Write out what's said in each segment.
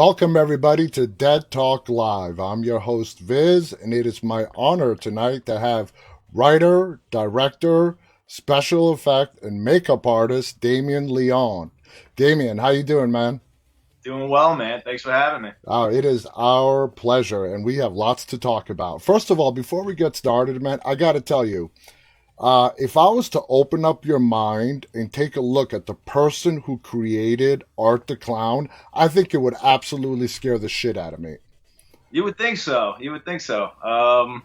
Welcome, everybody, to Dead Talk Live. I'm your host, Viz, and it is my honor tonight to have writer, director, special effect, and makeup artist Damien Leone. Damien, how you doing, man? Doing well, man. Thanks for having me. Oh, it is our pleasure, and we have lots to talk about. First of all, before we get started, man, I got to tell you, if I was to open up your mind and take a look at the person who created Art the Clown, I think it would absolutely scare the shit out of me. You would think so. You would think so. I'm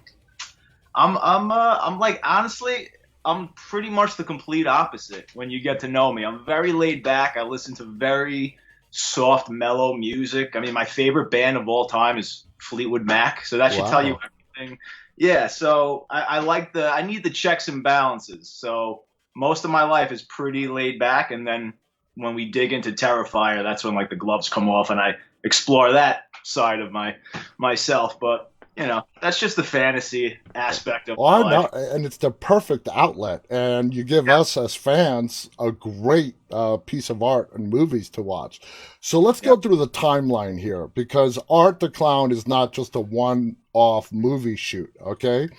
like honestly, I'm pretty much the complete opposite when you get to know me. I'm very laid back. I listen to very soft, mellow music. I mean, my favorite band of all time is Fleetwood Mac, so that should tell you Wow. everything. Yeah, so I need the checks and balances. So most of my life is pretty laid back, and then when we dig into Terrifier, that's when like the gloves come off and I explore that side of myself. But that's just the fantasy aspect of Oh, my I life. know, and it's the perfect outlet, and you give Yeah, us as fans a great piece of art and movies to watch. So let's yeah. go through the timeline here, because Art the Clown is not just a one-off movie shoot, okay?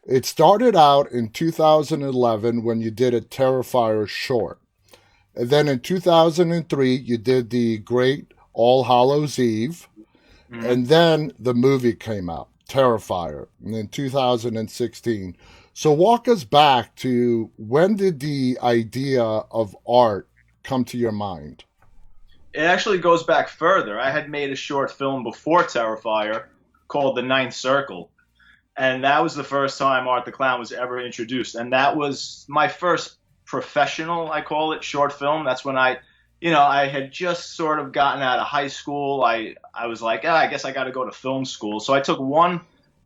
It started out in 2011 when you did a Terrifier short. And then in 2003, you did the great All Hallows Eve. Mhm. And then the movie came out, Terrifier, in 2016. So walk us back to when did the idea of art come to your mind? It actually goes back further. I had made a short film before Terrifier called The Ninth Circle, and that was the first time Art the Clown was ever introduced, and that was my first professional, I call it, short film. That's when I had just sort of gotten out of high school. I was like, I guess I got to go to film school. So I took one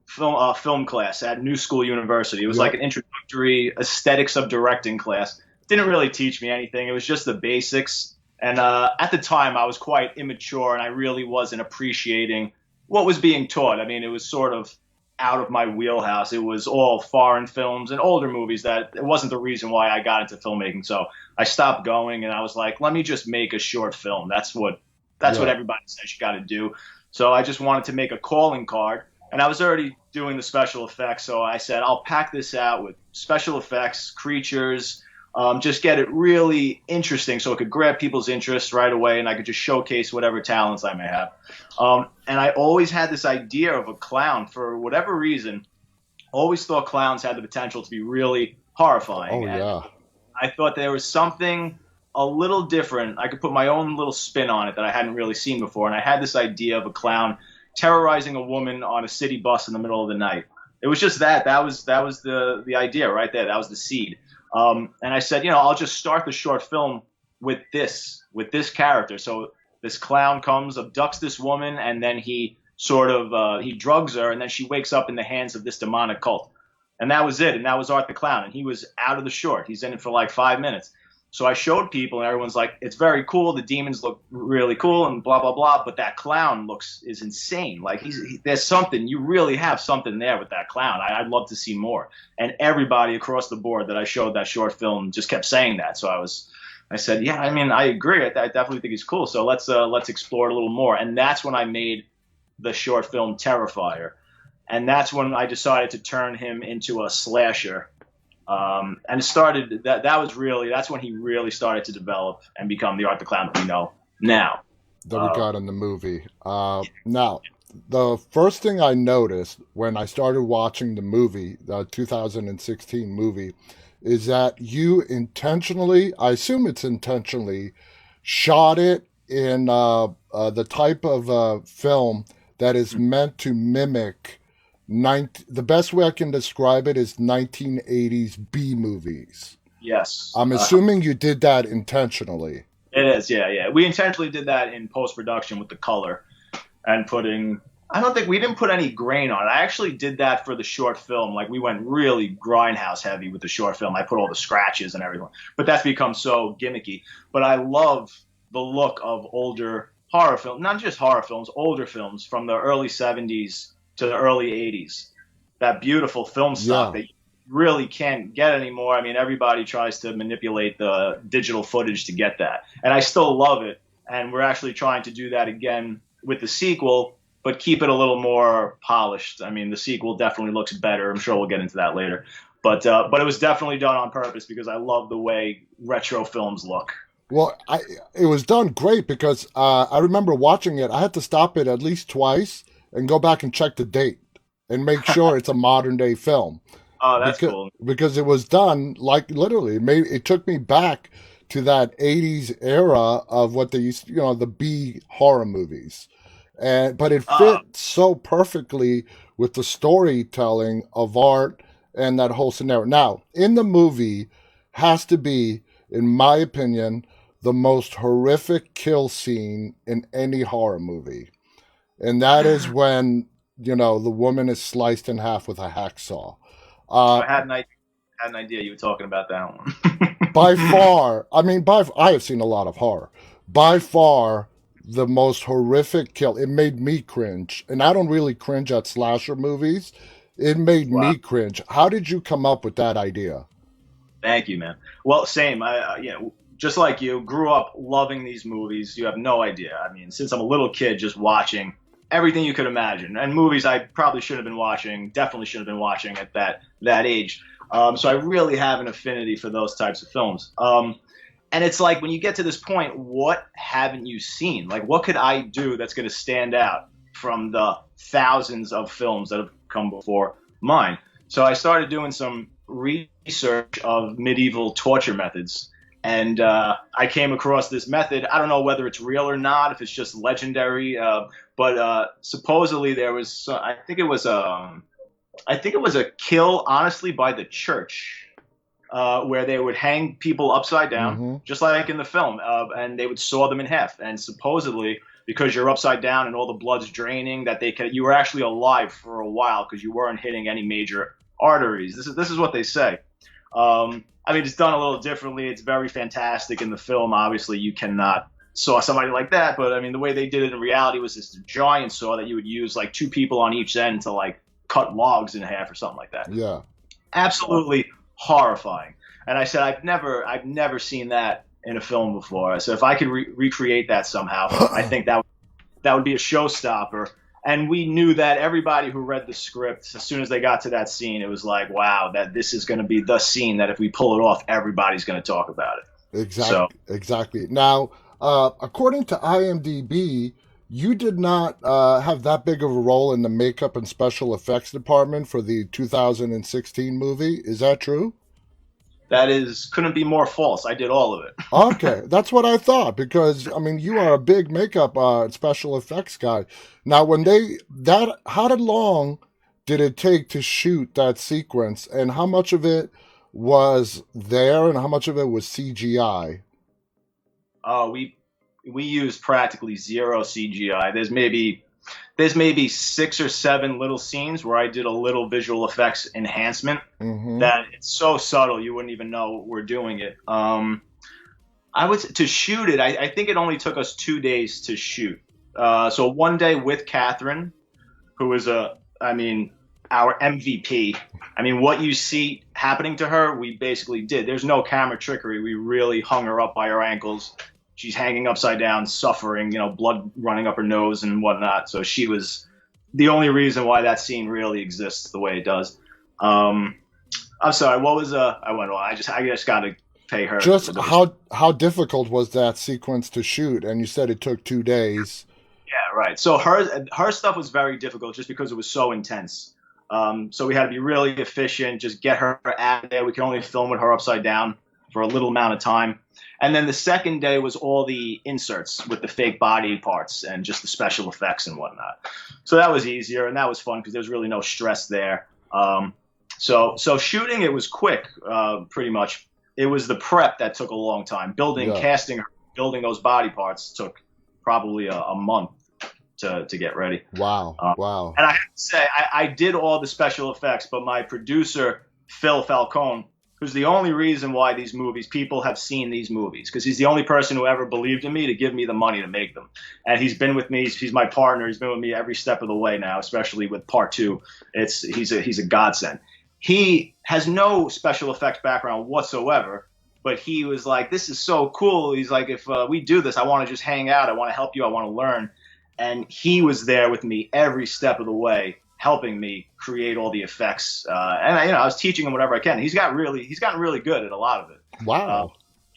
film class at New School University. It was like Yep. an introductory aesthetics of directing class. Didn't really teach me anything. It was just the basics. And at the time, I was quite immature, and I really wasn't appreciating what was being taught. I mean, it was sort of out of my wheelhouse. It was all foreign films and older movies that it wasn't the reason why I got into filmmaking. So I stopped going, and I was like, let me just make a short film. That's what Yeah. everybody says you got to do. So I just wanted to make a calling card, and I was already doing the special effects. So I said, I'll pack this out with special effects, creatures, just get it really interesting so it could grab people's interest right away, and I could just showcase whatever talents I may have. And I always had this idea of a clown for whatever reason. Always thought clowns had the potential to be really Oh, horrifying, and yeah. I thought there was something a little different. I could put my own little spin on it that I hadn't really seen before, and I had this idea of a clown terrorizing a woman on a city bus in the middle of the night. It was just that. That was the idea right there. That was the seed. And I said, I'll just start the short film with this character. So this clown comes, abducts this woman, and then he sort of he drugs her, and then she wakes up in the hands of this demonic cult. And that was it. And that was Art the Clown. And he was out of the short. He's in it for like 5 minutes. So I showed people, and everyone's like, "It's very cool. The demons look really cool, and blah blah blah." But that clown is insane. Like there's something. You really have something there with that clown. I'd love to see more. And everybody across the board that I showed that short film just kept saying that. So I said, "Yeah, I mean, I agree. I definitely think he's cool. So let's explore it a little more." And that's when I made the short film Terrifier, and that's when I decided to turn him into a slasher. And it started that's when he really started to develop and become the Art the Clown that we know now. That we Uh, got in the movie. Now, the first thing I noticed when I started watching the movie, the 2016 movie, is that you intentionally, I assume it's intentionally, shot it in the type of film that is meant to mimic the best way I can describe it is 1980s B movies. yes, I'm assuming you did that intentionally. it is. Yeah, yeah. We intentionally did that in post production with the color and putting. I don't think we didn't put any grain on it. I actually did that for the short film. Like we went really grindhouse heavy with the short film. I put all the scratches and everything, but that's become so gimmicky. But I love the look of older horror films, not just horror films, older films from the early '70s to the early '80s. That beautiful film stock Yeah. that you really can't get anymore. I mean, everybody tries to manipulate the digital footage to get that, and I still love it. And we're actually trying to do that again with the sequel, but keep it a little more polished. I mean, the sequel definitely looks better. I'm sure we'll get into that later. But it was definitely done on purpose because I love the way retro films look. Well, it was done great because I remember watching it. I had to stop it at least twice and go back and check the date and make sure it's a modern day film Oh, that's because cool. it was done like literally. It took me back to that '80s era of what they used, the B horror movies, and but it Uh, fit so perfectly with the storytelling of art and that whole scenario. Now, in the movie, has to be, in my opinion, the most horrific kill scene in any horror movie. And that is when, the woman is sliced in half with a hacksaw. Uh, I had an idea you were talking about that one. by far, I mean, I have seen a lot of horror. By far, the most horrific kill. It made me cringe. And I don't really cringe at slasher movies. It made Wow. me cringe. How did you come up with that idea? Thank you, man. Well, same. Just like you, grew up loving these movies. You have no idea. I mean, since I'm a little kid, just watching everything you could imagine, and movies I probably should have been watching, definitely should have been watching at that age. So I really have an affinity for those types of films. And it's like when you get to this point, what haven't you seen? Like, what could I do that's going to stand out from the thousands of films that have come before mine? So I started doing some research of medieval torture methods. And I came across this method. I don't know whether it's real or not, if it's just legendary. But supposedly there was, I think it was a kill, honestly, by the church, where they would hang people upside down, Mm-hmm. just like in the film, and they would saw them in half. And supposedly, because you're upside down and all the blood's draining, that you were actually alive for a while because you weren't hitting any major arteries. This is what they say. I mean, it's done a little differently. It's very fantastic in the film. Obviously, you cannot saw somebody like that, but I mean, the way they did it in reality was this giant saw that you would use like two people on each end to like cut logs in half or something like that. Yeah. Absolutely horrifying. And I said, I've never seen that in a film before. So if I could recreate that somehow, I think that would be a showstopper. And we knew that everybody who read the script, as soon as they got to that scene, it was like, wow, that this is going to be the scene that if we pull it off, everybody's going to talk about it. So Exactly. Now, according to IMDb, you did not have that big of a role in the makeup and special effects department for the 2016 movie. Is that true? couldn't be more false. I did all of it. Okay, that's what I thought because I mean you are a big makeup special effects guy. Now, how long did it take to shoot that sequence, and how much of it was there, and how much of it was CGI? We use practically zero CGI. There's maybe 6 or 7 little scenes where I did a little visual effects enhancement Mm-hmm. that it's so subtle you wouldn't even know we're doing it. I would to shoot it. I think it only took us 2 days to shoot. So one day with Catherine, who is our MVP. I mean, what you see happening to her, we basically did. There's no camera trickery. We really hung her up by her ankles. She's hanging upside down, suffering, blood running up her nose and whatnot. So she was the only reason why that scene really exists the way it does. I'm sorry. What was I went on. I just got to pay her. Just how difficult was that sequence to shoot? And you said it took 2 days. Yeah, right. So her stuff was very difficult just because it was so intense. So we had to be really efficient, just get her out there. We could only film with her upside down for a little amount of time. And then the second day was all the inserts with the fake body parts and just the special effects and whatnot. So that was easier and that was fun because there was really no stress there. So shooting it was quick, pretty much. It was the prep that took a long time. Casting her, building those body parts took probably a month to get ready. Wow. Wow. And I have to say, I did all the special effects, but my producer, Phil Falcone, who's the only reason why people have seen these movies, because he's the only person who ever believed in me to give me the money to make them. And he's been with me. He's my partner. He's been with me every step of the way now, especially with part 2. He's a godsend. He has no special effects background whatsoever, but he was like, this is so cool. He's like, if we do this, I want to just hang out. I want to help you. I want to learn. and he was there with me every step of the way, helping me create all the effects. And I was teaching him whatever I can. He's gotten really good at a lot of it. Wow.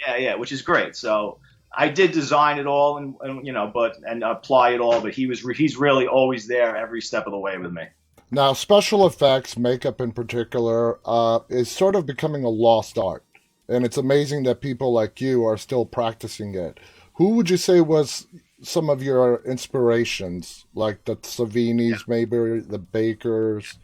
Yeah, which is great. So I did design it all and apply it all, but he's really always there every step of the way with me. Now, special effects, makeup in particular, is sort of becoming a lost art. And it's amazing that people like you are still practicing it. Who would you say was some of your inspirations, like the Savinis, maybe the Bakers?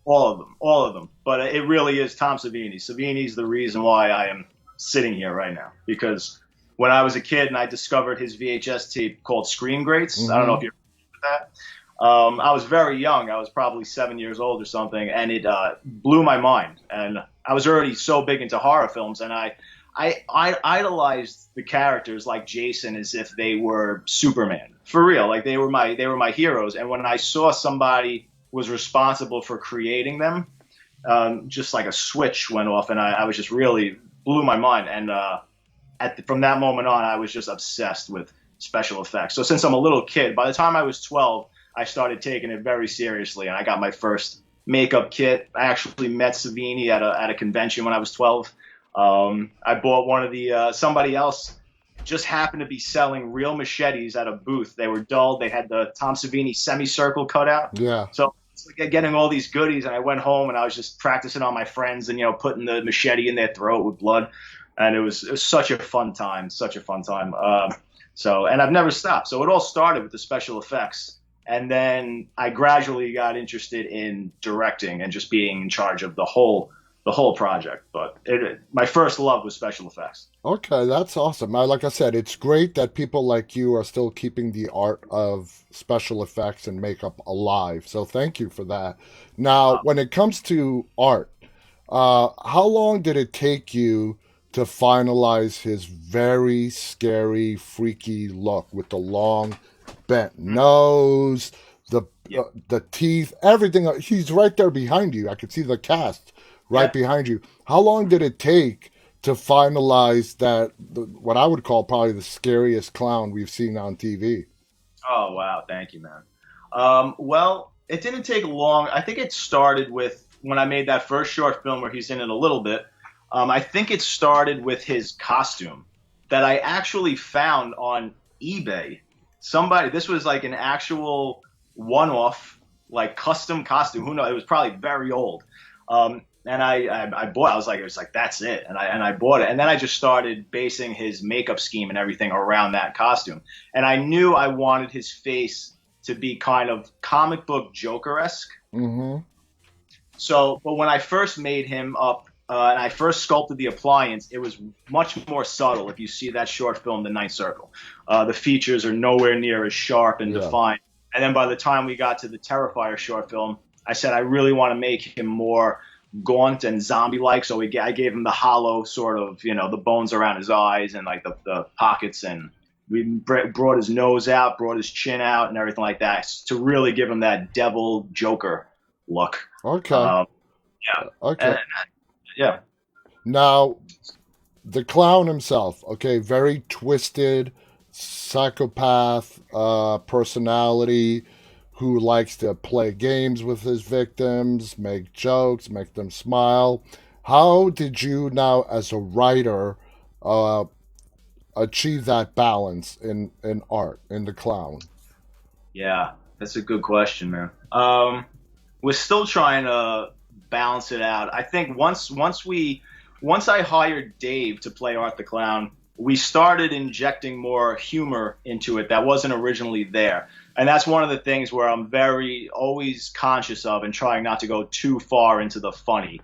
All of them. But it really is Tom Savini. Savini's the reason why I am sitting here right now, because when I was a kid and I discovered his VHS tape called Screen Greats, I don't know if you're familiar with that. I was very young. I was probably 7 years old or something, and it blew my mind. And I was already so big into horror films, and I idolized the characters like Jason as if they were Superman, for real. Like they were my heroes. And when I saw somebody was responsible for creating them, just like a switch went off, and I was just really blew my mind. And from that moment on, I was just obsessed with special effects. So since I'm a little kid, by the time I was 12, I started taking it very seriously, and I got my first makeup kit. I actually met Savini at a convention when I was 12. I bought one of the somebody else just happened to be selling real machetes at a booth. They were dull. They had the Tom Savini semicircle cut out. Yeah. So getting all these goodies, and I went home and I was just practicing on my friends and putting the machete in their throat with blood, and it was such a fun time, and I've never stopped. So it all started with the special effects, and then I gradually got interested in directing and just being in charge of the whole project. But my first love was special effects. Okay, that's awesome. Like I said, it's great that people like you are still keeping the art of special effects and makeup alive. So thank you for that. Now, when it comes to art, how long did it take you to finalize his very scary, freaky look with the long, bent nose, the teeth, everything? He's right there behind you. I could see the cast right behind you. How long did it take to finalize that, what I would call probably the scariest clown we've seen on TV? Oh, wow. Thank you, man. Well, it didn't take long. I think it started with when I made that first short film where he's in it a little bit. I think it started with his costume that I actually found on eBay. This was like an actual one-off, like custom costume. Who knows? It was probably very old. And I bought. I was like, that's it. And I bought it. And then I just started basing his makeup scheme and everything around that costume. And I knew I wanted his face to be kind of comic book Joker-esque. Mm-hmm. So, but when I first made him up and I first sculpted the appliance, it was much more subtle. If you see that short film, The Ninth Circle, the features are nowhere near as sharp and defined. And then by the time we got to the Terrifier short film, I said I really want to make him more gaunt and zombie-like. So I gave him the hollow sort of, the bones around his eyes and like the pockets, and we brought his nose out, brought his chin out, and everything like that to really give him that devil Joker look. Okay. Yeah. Okay. Yeah. Now, the clown himself, okay, very twisted, psychopath personality who likes to play games with his victims, make jokes, make them smile. How did you now, as a writer, achieve that balance in art, in the clown? Yeah, that's a good question, man. We're still trying to balance it out. I think once I hired Dave to play Art the Clown, we started injecting more humor into it that wasn't originally there. And that's one of the things where I'm very always conscious of and trying not to go too far into the funny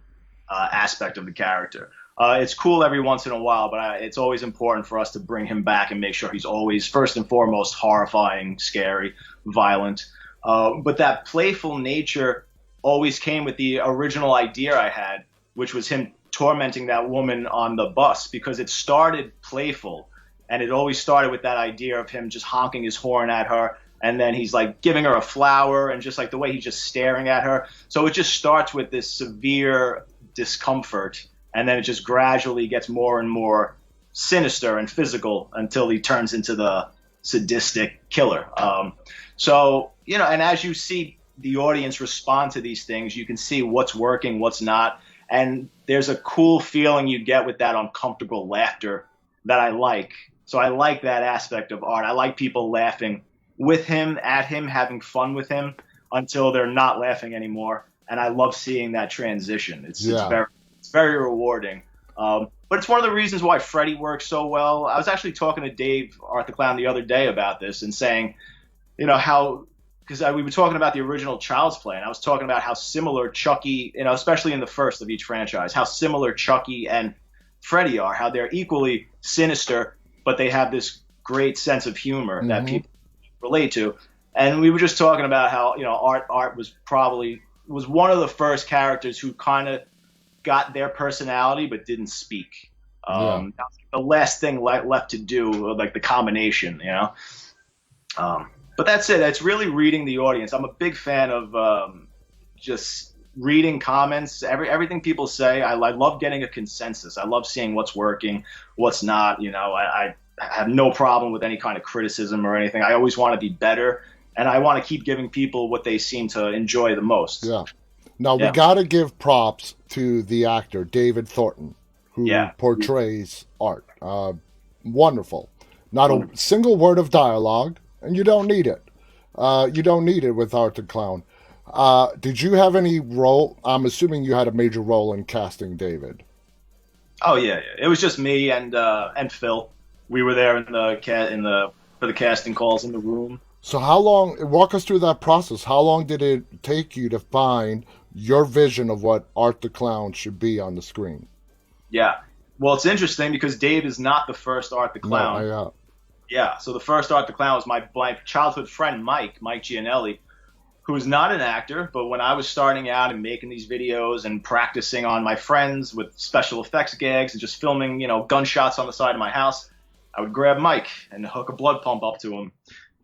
aspect of the character. It's cool every once in a while, but it's always important for us to bring him back and make sure he's always, first and foremost, horrifying, scary, violent. But that playful nature always came with the original idea I had, which was him tormenting that woman on the bus, because it started playful. And it always started with that idea of him just honking his horn at her. And then he's like giving her a flower, and just like the way he's just staring at her. So it just starts with this severe discomfort, and then it just gradually gets more and more sinister and physical until he turns into the sadistic killer. So, and as you see the audience respond to these things, you can see what's working, what's not. And there's a cool feeling you get with that uncomfortable laughter that I like. So I like that aspect of art. I like people laughing with him, at him, having fun with him until they're not laughing anymore. And I love seeing that transition. It's very rewarding. But it's one of the reasons why Freddy works so well. I was actually talking to Dave, Art the Clown, the other day about this and saying, how, because we were talking about the original Child's Play, and I was talking about how similar Chucky, especially in the first of each franchise, how similar Chucky and Freddy are, how they're equally sinister, but they have this great sense of humor that people relate to. And we were just talking about how, Art was one of the first characters who kind of got their personality but didn't speak. That was the last thing left to do, like the combination, But that's it. It's really reading the audience. I'm a big fan of just reading comments, everything people say. I love getting a consensus. I love seeing what's working, what's not. I have no problem with any kind of criticism or anything. I always want to be better, and I want to keep giving people what they seem to enjoy the most. Yeah. Now, we got to give props to the actor, David Thornton, who portrays Art. Wonderful. Not a single word of dialogue. And you don't need it. You don't need it with Art the Clown. Did you have any role? I'm assuming you had a major role in casting David. Oh yeah. It was just me and Phil. We were there for the casting calls in the room. So how long? Walk us through that process. How long did it take you to find your vision of what Art the Clown should be on the screen? Yeah. Well, it's interesting because Dave is not the first Art the Clown. No, Yeah, so the first Art the Clown was my childhood friend, Mike Gianelli, who's not an actor, but when I was starting out and making these videos and practicing on my friends with special effects gags and just filming, gunshots on the side of my house, I would grab Mike and hook a blood pump up to him.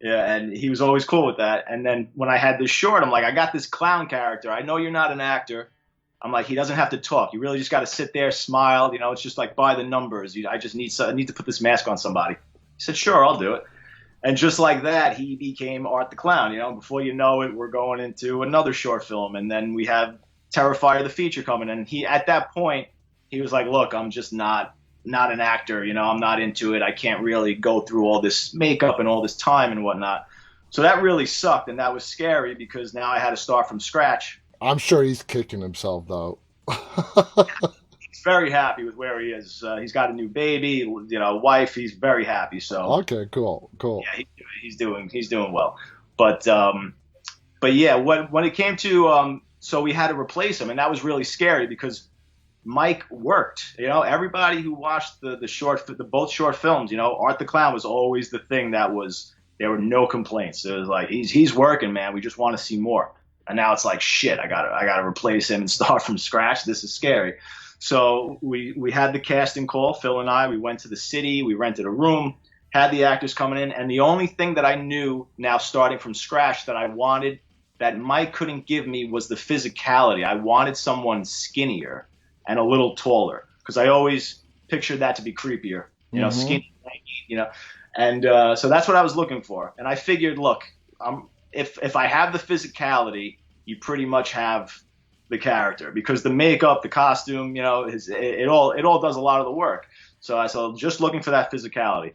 Yeah, and he was always cool with that. And then when I had this short, I'm like, I got this clown character. I know you're not an actor. I'm like, he doesn't have to talk. You really just got to sit there, smile. It's just like by the numbers. I just need to put this mask on somebody. He said, sure, I'll do it. And just like that, he became Art the Clown. Before you know it, we're going into another short film. And then we have Terrifier the feature coming. And at that point, he was like, look, I'm just not an actor. I'm not into it. I can't really go through all this makeup and all this time and whatnot. So that really sucked. And that was scary because now I had to start from scratch. I'm sure he's kicking himself, though. Very happy with where he is. He's got a new baby, wife. He's very happy. So okay, cool. Yeah, he's doing well. But yeah, when it came to so we had to replace him, and that was really scary because Mike worked. Everybody who watched the both short films, Art the Clown was always the thing there were no complaints. It was like he's working, man. We just want to see more. And now it's like shit. I gotta replace him and start from scratch. This is scary. So we had the casting call, Phil and I. We went to the city. We rented a room, had the actors coming in. And the only thing that I knew now starting from scratch that I wanted that Mike couldn't give me was the physicality. I wanted someone skinnier and a little taller because I always pictured that to be creepier, skinny, lanky, And so that's what I was looking for. And I figured, look, if I have the physicality, you pretty much have the character because the makeup, the costume, it all does a lot of the work. So I was just looking for that physicality.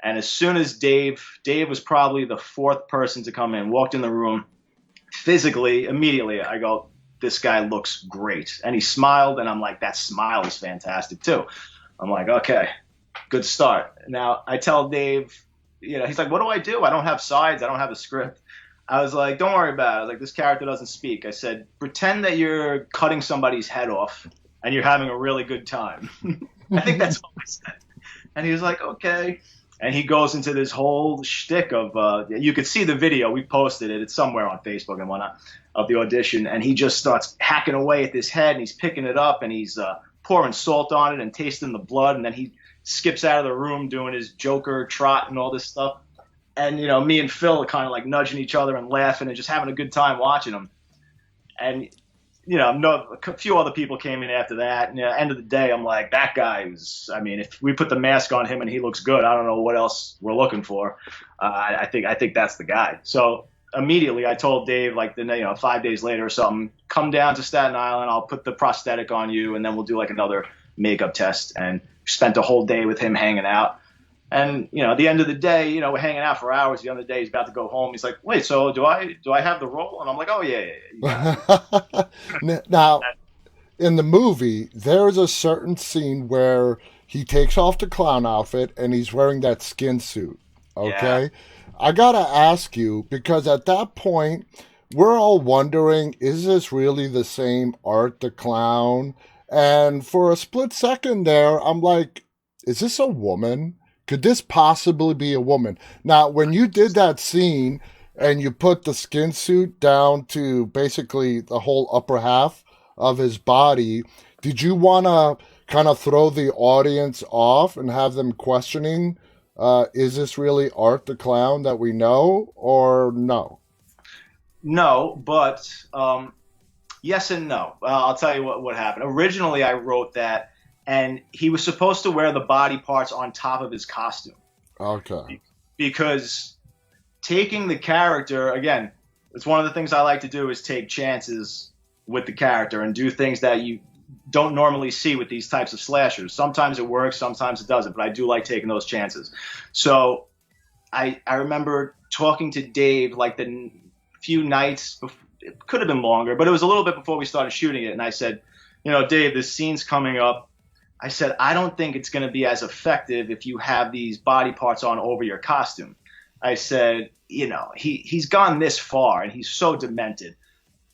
And as soon as Dave was probably the fourth person to come in, walked in the room, physically, immediately, I go, this guy looks great. And he smiled, and I'm like, that smile is fantastic too. I'm like, okay, good start. Now I tell Dave, he's like, what do I do? I don't have sides. I don't have a script. I was like, don't worry about it. I was like, this character doesn't speak. I said, pretend that you're cutting somebody's head off and you're having a really good time. I think that's what I said. And he was like, okay. And he goes into this whole shtick of, you could see the video. We posted it. It's somewhere on Facebook and whatnot of the audition. And he just starts hacking away at this head and he's picking it up and he's pouring salt on it and tasting the blood. And then he skips out of the room doing his Joker trot and all this stuff. And, me and Phil are kind of like nudging each other and laughing and just having a good time watching him. And no, a few other people came in after that. And end of the day, I'm like, that guy was. I mean, if we put the mask on him and he looks good, I don't know what else we're looking for. I think that's the guy. So immediately, I told Dave, like 5 days later or something, come down to Staten Island. I'll put the prosthetic on you, and then we'll do like another makeup test. And spent a whole day with him hanging out. And at the end of the day, we're hanging out for hours. The other day, he's about to go home. He's like, "Wait, so do I have the role?" And I'm like, "Oh yeah, yeah, Now, in the movie, there's a certain scene where he takes off the clown outfit and he's wearing that skin suit. yeah." Okay? I gotta ask you, because at that point, we're all wondering, is this really the same Art the Clown? And for a split second there, I'm like, is this a woman? Could this possibly be a woman? Now, when you did that scene and you put the skin suit down to basically the whole upper half of his body, did you want to kind of throw the audience off and have them questioning, is this really Art the Clown that we know or no? No, but yes and no. I'll tell you what happened. Originally, I wrote that, and he was supposed to wear the body parts on top of his costume Okay. because taking the character again, it's one of the things I like to do is take chances with the character and do things that you don't normally see with these types of slashers. Sometimes it works, sometimes it doesn't, but I do like taking those chances. So I remember talking to Dave like the few nights before, it could have been longer, but it was a little bit before we started shooting it, and I said, Dave, this scene's coming up. I said, I don't think it's going to be as effective if you have these body parts on over your costume. I said, he's gone this far and he's so demented.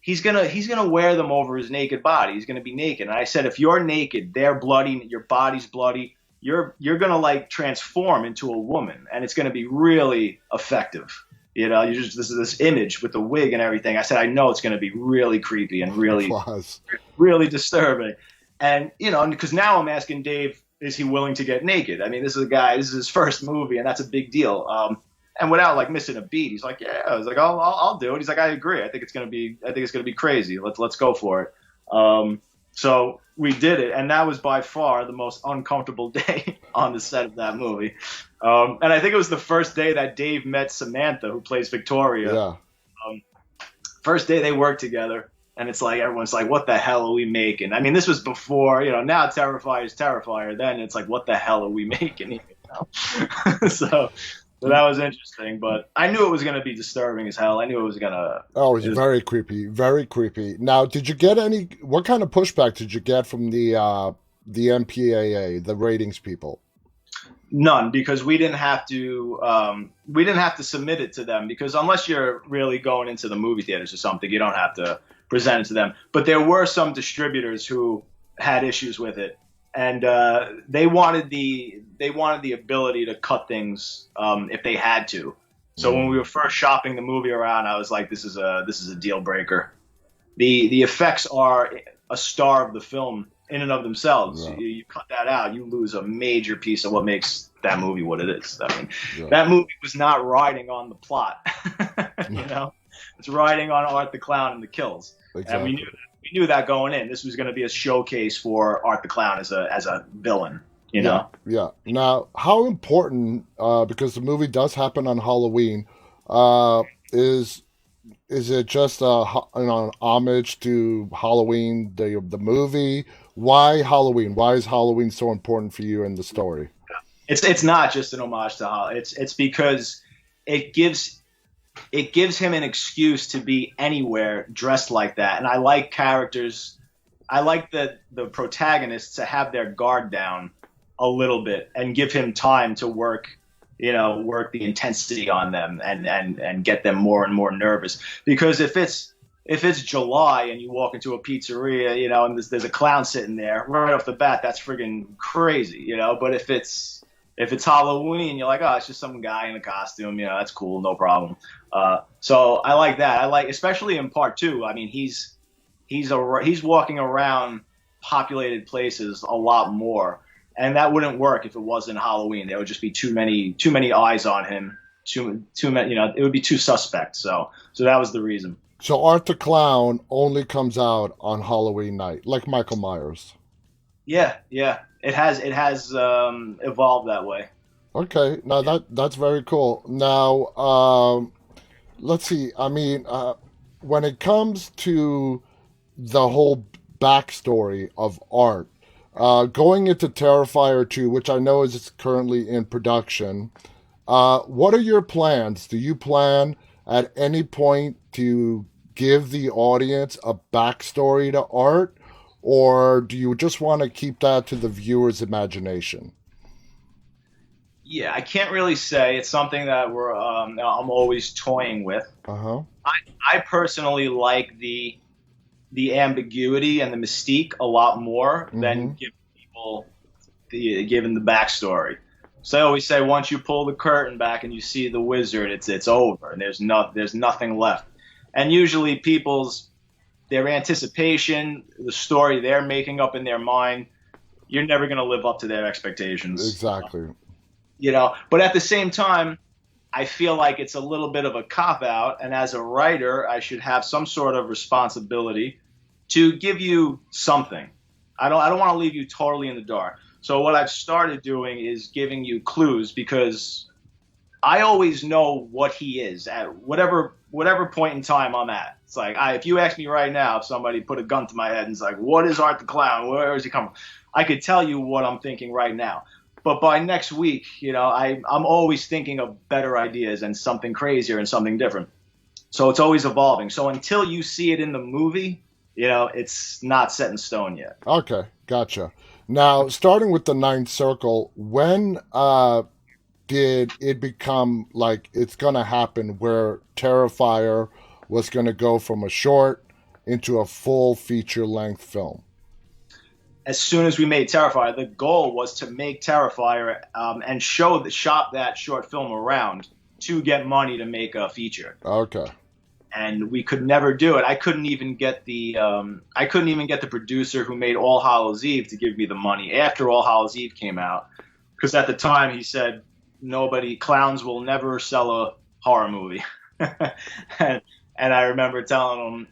He's gonna wear them over his naked body. He's gonna be naked. And I said, if you're naked, they're bloody, your body's bloody, you're gonna like transform into a woman, and it's gonna be really effective. You just this image with the wig and everything. I said, I know it's gonna be really creepy and really Was. really disturbing. And because now I'm asking Dave, is he willing to get naked? I mean, this is a guy. This is his first movie, and that's a big deal. And without like missing a beat, he's like, yeah. I was like, I'll do it. He's like, I agree. I think it's gonna be crazy. Let's go for it. So we did it, and that was by far the most uncomfortable day on the set of that movie. And I think it was the first day that Dave met Samantha, who plays Victoria. Yeah. First day they worked together. And it's like everyone's like, what the hell are we making? I mean, this was before, now Terrifier is Terrifier. Then it's like, what the hell are we making? So that was interesting. But I knew it was going to be disturbing as hell. I knew it was going to. Oh, it was very creepy, very creepy. Now, did you get any? What kind of pushback did you get from the MPAA, the ratings people? None, because we didn't have to submit it to them, because unless you're really going into the movie theaters or something, you don't have to present it to them. But there were some distributors who had issues with it, and they wanted the ability to cut things if they had to. So when we were first shopping the movie around, I was like, this is a deal breaker. The effects are a star of the film in and of themselves. Yeah. You cut that out, you lose a major piece of what makes that movie what it is. I mean, Yeah. that movie was not riding on the plot. It's riding on Art the Clown and the kills. Exactly. And we knew that going in. This was going to be a showcase for Art the Clown as a villain. Yeah. Now, how important? Because the movie does happen on Halloween. Is it just an homage to Halloween, the movie? Why Halloween? Why is Halloween so important for you in the story? It's not just an homage to Halloween. It's because it gives him an excuse to be anywhere dressed like that. And I like characters. I like the protagonists to have their guard down a little bit and give him time to work the intensity on them and get them more and more nervous. Because if it's July and you walk into a pizzeria, and there's a clown sitting there right off the bat, that's friggin' crazy, But if it's Halloween, you're like, oh, it's just some guy in a costume, that's cool, no problem. So I like that. I like, especially in part two. I mean, he's walking around populated places a lot more. And that wouldn't work if it wasn't Halloween. There would just be too many eyes on him. Too many, it would be too suspect. So that was the reason. So Art the Clown only comes out on Halloween night, like Michael Myers. Yeah, yeah. It has evolved that way. Okay, now that's very cool. Now, let's see. I mean, when it comes to the whole backstory of Art, going into Terrifier 2, which I know is currently in production, what are your plans? Do you plan at any point to give the audience a backstory to Art, or do you just want to keep that to the viewer's imagination? Yeah, I can't really say. It's something that I'm always toying with. Uh huh. I I personally like the ambiguity and the mystique a lot more Mm-hmm. than giving people given the backstory. So I always say once you pull the curtain back and you see the wizard, it's over and there's nothing left. And usually people's their anticipation, the story they're making up in their mind, you're never going to live up to their expectations. Exactly. But at the same time, I feel like it's a little bit of a cop out, and as a writer, I should have some sort of responsibility to give you something. I don't want to leave you totally in the dark. So what I've started doing is giving you clues because I always know what he is at whatever point in time I'm at. It's like if you ask me right now, if somebody put a gun to my head and it's like, "What is Art the Clown? Where is he coming?" I could tell you what I'm thinking right now. But by next week, I'm always thinking of better ideas and something crazier and something different. So it's always evolving. So until you see it in the movie, it's not set in stone yet. Okay, gotcha. Now, starting with the Ninth Circle, when did it become like it's gonna happen where Terrifier was gonna go from a short into a full feature length film? As soon as we made Terrifier, the goal was to make Terrifier and shop that short film around to get money to make a feature. Okay. And we could never do it. I couldn't even get the producer who made All Hallows Eve to give me the money after All Hallows Eve came out, because at the time he said nobody clowns will never sell a horror movie, and I remember telling him,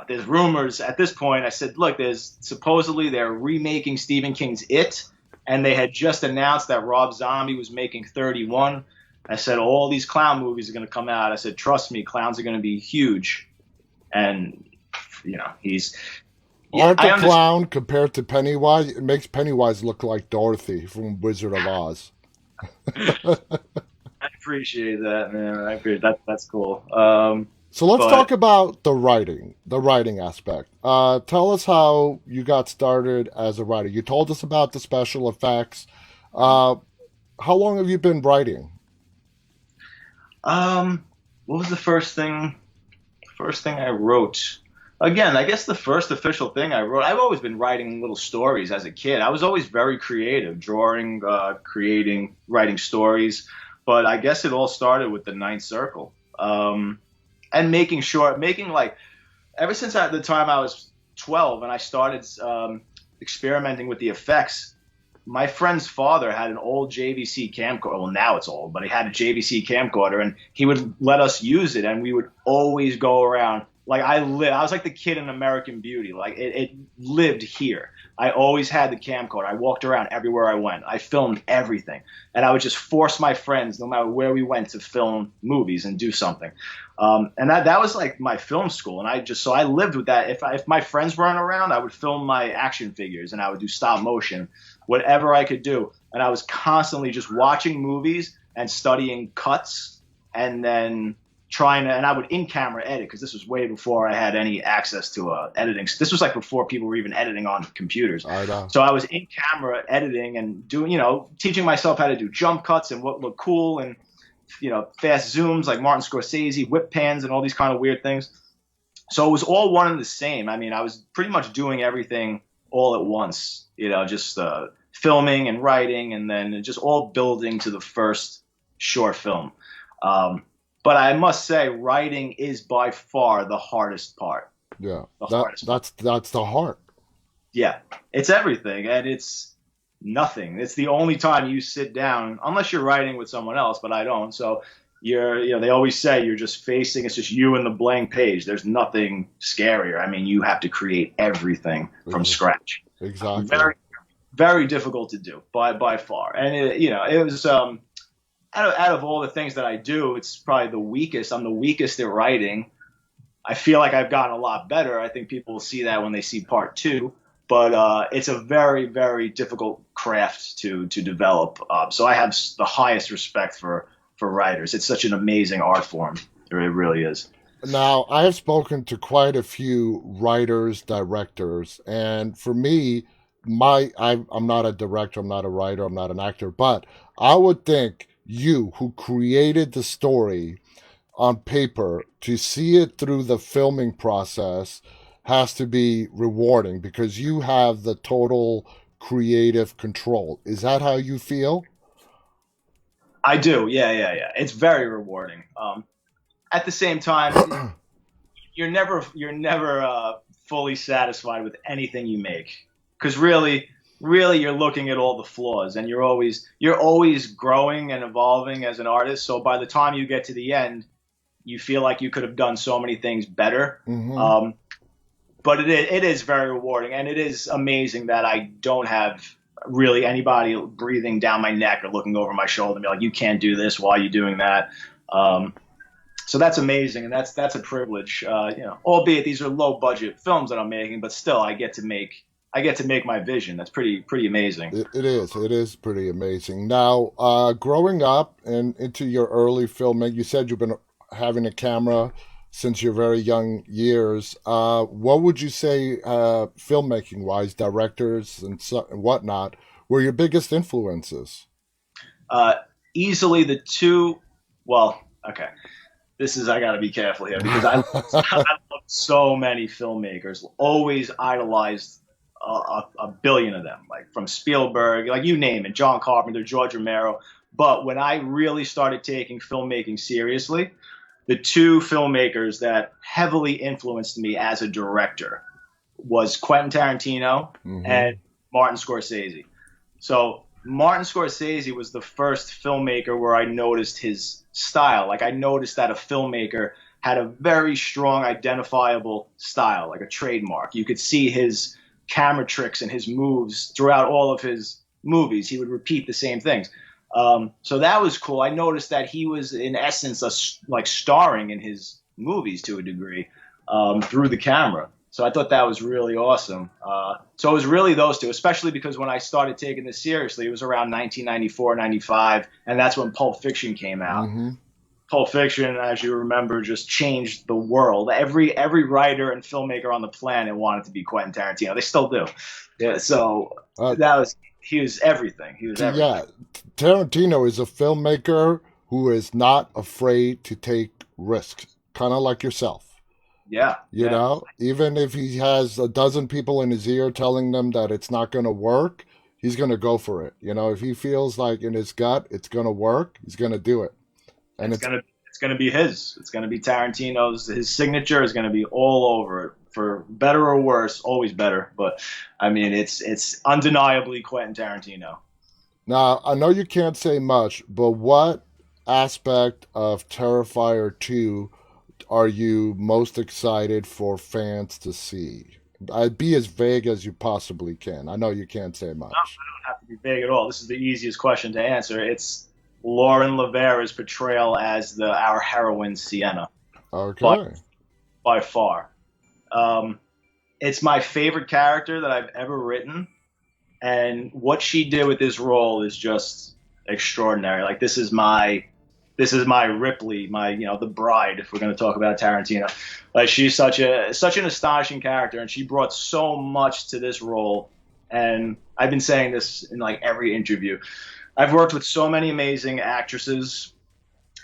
there's rumors at this point. I said, look, there's supposedly they're remaking Stephen King's It, and they had just announced that Rob Zombie was making 31. I said, all these clown movies are going to come out. I said, trust me, clowns are going to be huge. And, he's, yeah, Art I the understand. Clown compared to Pennywise, it makes Pennywise look like Dorothy from Wizard of Oz. I appreciate that, man. I appreciate that. That's cool. So let's But talk about the writing aspect. Tell us how you got started as a writer. You told us about the special effects. Uh, how long have you been writing? what was the first thing? First thing I wrote. Again, I guess the first official thing I wrote. I've always been writing little stories as a kid. I was always very creative, drawing, creating, writing stories. But I guess it all started with the Ninth Circle, and making like ever since at the time I was 12 and I started experimenting with the effects. My friend's father had an old JVC camcorder. Well, now it's old, but he had a JVC camcorder, and he would let us use it, and we would always go around. Like I was like the kid in American Beauty. Like it lived here. I always had the camcorder. I walked around everywhere I went. I filmed everything, and I would just force my friends, no matter where we went, to film movies and do something. And that was like my film school, and I lived with that. If my friends weren't around, I would film my action figures, and I would do stop motion, whatever I could do. And I was constantly just watching movies and studying cuts, and then and I would in camera edit, because this was way before I had any access to editing. This was like before people were even editing on computers. I know. So I was in camera editing and doing, teaching myself how to do jump cuts and what looked cool, and fast zooms like Martin Scorsese, whip pans, and all these kind of weird things. So it was all one and the same. I mean, I was pretty much doing everything all at once, just filming and writing, and then just all building to the first short film. But I must say, writing is by far the hardest part. Yeah, The hardest part. that's the heart. Yeah, it's everything, and it's nothing. It's the only time you sit down, unless you're writing with someone else, but I don't. So they always say you're just facing, it's just you and the blank page. There's nothing scarier. I mean, you have to create everything from scratch. Exactly. Very, very difficult to do by far. And it was out of all the things that I do, it's probably the weakest. I'm the weakest at writing. I feel like I've gotten a lot better. I think people will see that when they see part two. But it's a very, very difficult craft to develop. So I have the highest respect for writers. It's such an amazing art form. It really is. Now, I have spoken to quite a few writers, directors, and for me, I'm not a director, I'm not a writer, I'm not an actor, but I would think you, who created the story on paper, to see it through the filming process has to be rewarding because you have the total creative control. Is that how you feel? I do. Yeah, yeah, yeah. It's very rewarding. At the same time, you're never fully satisfied with anything you make because really you're looking at all the flaws and you're always growing and evolving as an artist. So by the time you get to the end, you feel like you could have done so many things better. Hmm. But it is very rewarding, and it is amazing that I don't have really anybody breathing down my neck or looking over my shoulder and be like, "You can't do this. Why are you doing that?" Um, so that's amazing, and that's a privilege. Albeit these are low budget films that I'm making, but still, I get to make my vision. That's pretty amazing. It is. It is pretty amazing. Now, growing up and into your early filming, you said you've been having a camera since your very young years. What would you say, filmmaking wise, directors and whatnot, were your biggest influences? Uh, Easily the two. Well, okay. This is I got to be careful here because I love so many filmmakers. Always idolized a billion of them, like from Spielberg, like you name it, John Carpenter, George Romero. But when I really started taking filmmaking seriously, the two filmmakers that heavily influenced me as a director was Quentin Tarantino Hmm. and Martin Scorsese. So Martin Scorsese was the first filmmaker where I noticed his style. Like I noticed that a filmmaker had a very strong identifiable style, like a trademark. You could see his camera tricks and his moves throughout all of his movies. He would repeat the same things. So that was cool. I noticed that he was, in essence, like starring in his movies to a degree through the camera. So I thought that was really awesome. So it was really those two, especially because when I started taking this seriously, it was around 1994, 95, and that's when Pulp Fiction came out. Hmm. Pulp Fiction, as you remember, just changed the world. Every writer and filmmaker on the planet wanted to be Quentin Tarantino. They still do. Yeah. So Uh, that was he was everything. He was everything. yeah, Tarantino is a filmmaker who is not afraid to take risks, kind of like yourself. Yeah. You Yeah. know, even if he has a dozen people in his ear telling them that it's not going to work, he's going to go for it. You know, if he feels like in his gut it's going to work, he's going to do it. And It's it's gonna be his. It's gonna be Tarantino's. His signature is gonna be all over it, for better or worse. Always better, but I mean, it's undeniably Quentin Tarantino. now I know you can't say much, but what aspect of Terrifier 2 are you most excited for fans to see? I'd be as vague as you possibly can. I know you can't say much. Don't have to be vague at all. This is the easiest question to answer. It's Lauren Lavera's portrayal as our heroine Sienna, by Okay. by far. Um, it's my favorite character that I've ever written, and what she did with this role is just extraordinary. Like this is my Ripley, my the bride. If we're going to talk about Tarantino, like she's such an astonishing character, and she brought so much to this role. And I've been saying this in like every interview. I've worked with so many amazing actresses,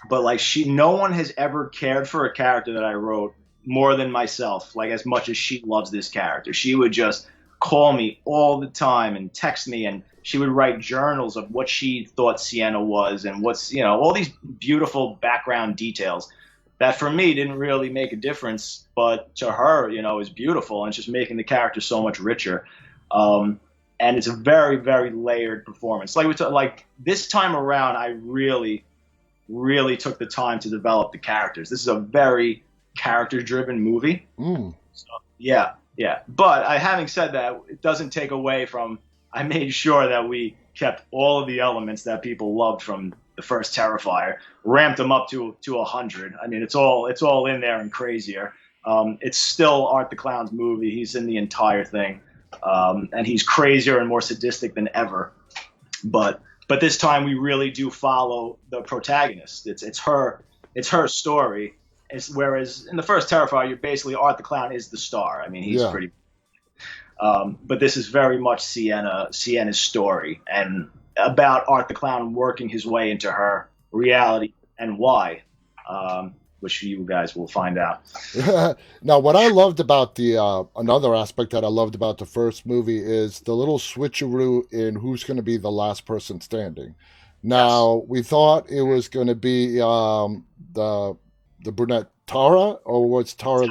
but like no one has ever cared for a character that I wrote more than myself. Like as much as she loves this character, she would just call me all the time and text me, and she would write journals of what she thought Sienna was and what's all these beautiful background details that for me didn't really make a difference, but to her, is beautiful and it's just making the character so much richer. Um, and it's a very, very layered performance. Like like this time around, I really really took the time to develop the characters. This is a very character-driven movie. Mm. So, yeah, yeah. But having said that, it doesn't take away from. I made sure that we kept all of the elements that people loved from the first Terrifier, ramped them up to 100. I mean, it's all in there and crazier. It's still Art the Clown's movie. He's in the entire thing, and he's crazier and more sadistic than ever. But this time we really do follow the protagonist. It's her story. Whereas in the first Terrifier, you're basically Art the Clown is the star. I mean, he's pretty. But this is very much Sienna's story, and about Art the Clown working his way into her reality and why, which you guys will find out. Now, what I loved about another aspect that I loved about the first movie is the little switcheroo in who's going to be the last person standing. Now, we thought it was going to be the brunette Tara, or was Tara?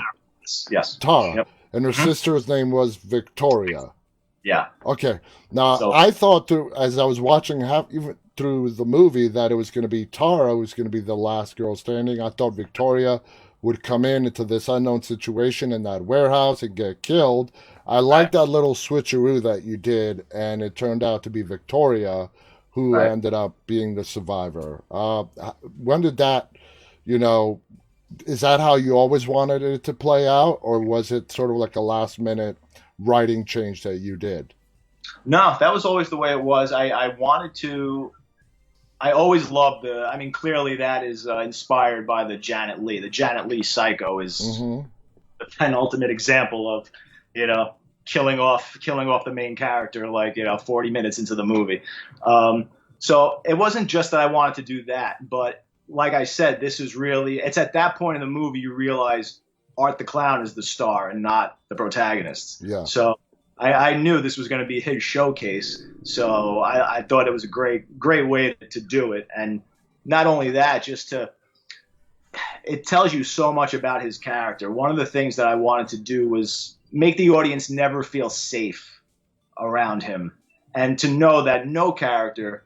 Yes. Tara. Yep. And her sister's name was Victoria. Yeah. Okay. Now, I thought as I was watching even through the movie that it was going to be Tara who was going to be the last girl standing. I thought Victoria would come into this unknown situation in that warehouse and get killed. I liked that little switcheroo that you did, and it turned out to be Victoria who ended up being the survivor. When did that, is that how you always wanted it to play out, or was it sort of like a last minute writing change that you did? No, that was always the way it was. I wanted to. I always loved clearly that is inspired by the Janet Leigh. The Janet Leigh Psycho is the penultimate example of, killing off the main character 40 minutes into the movie. So it wasn't just that I wanted to do that, but like I said, this is really, it's at that point in the movie you realize Art the Clown is the star and not the protagonist. Yeah. So I knew this was going to be his showcase. So I thought it was a great way to do it. And not only that, it tells you so much about his character. One of the things that I wanted to do was make the audience never feel safe around him, and to know that no character,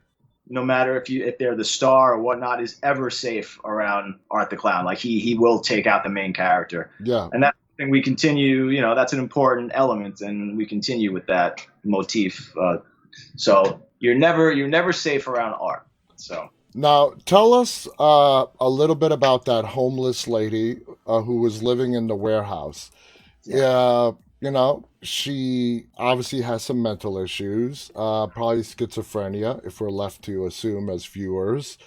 no matter if they're the star or whatnot, is ever safe around Art the Clown. Like he will take out the main character. Yeah. And that's something we continue, that's an important element, and we continue with that motif. So you're never safe around Art. So now tell us a little bit about that homeless lady who was living in the warehouse. Yeah. She obviously has some mental issues, probably schizophrenia, if we're left to assume as viewers.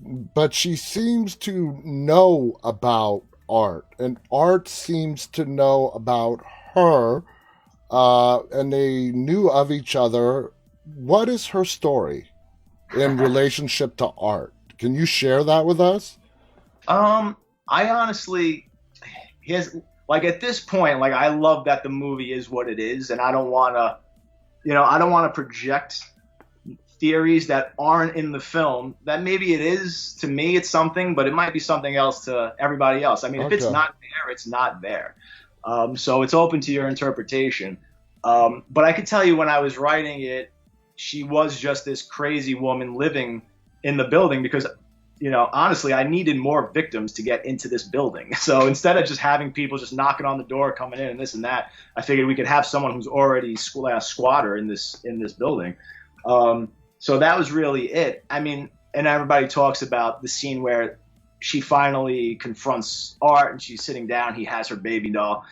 But she seems to know about Art, and Art seems to know about her, and they knew of each other. What is her story in relationship to Art? Can you share that with us? I honestly, at this point, I love that the movie is what it is, and I don't want to project theories that aren't in the film. That maybe it is to me, it's something, but it might be something else to everybody else. I mean, if it's not there, it's not there. So it's open to your interpretation. But I could tell you when I was writing it, she was just this crazy woman living in the building because, honestly, I needed more victims to get into this building. So instead of just having people just knocking on the door, coming in and this and that, I figured we could have someone who's already a squatter in this building. So that was really it. I mean, and everybody talks about the scene where she finally confronts Art and she's sitting down. He has her baby doll.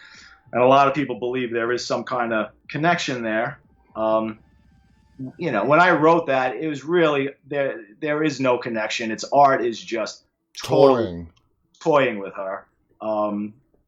And a lot of people believe there is some kind of connection there. When I wrote that, it was really there is no connection. It's Art is just toying with her.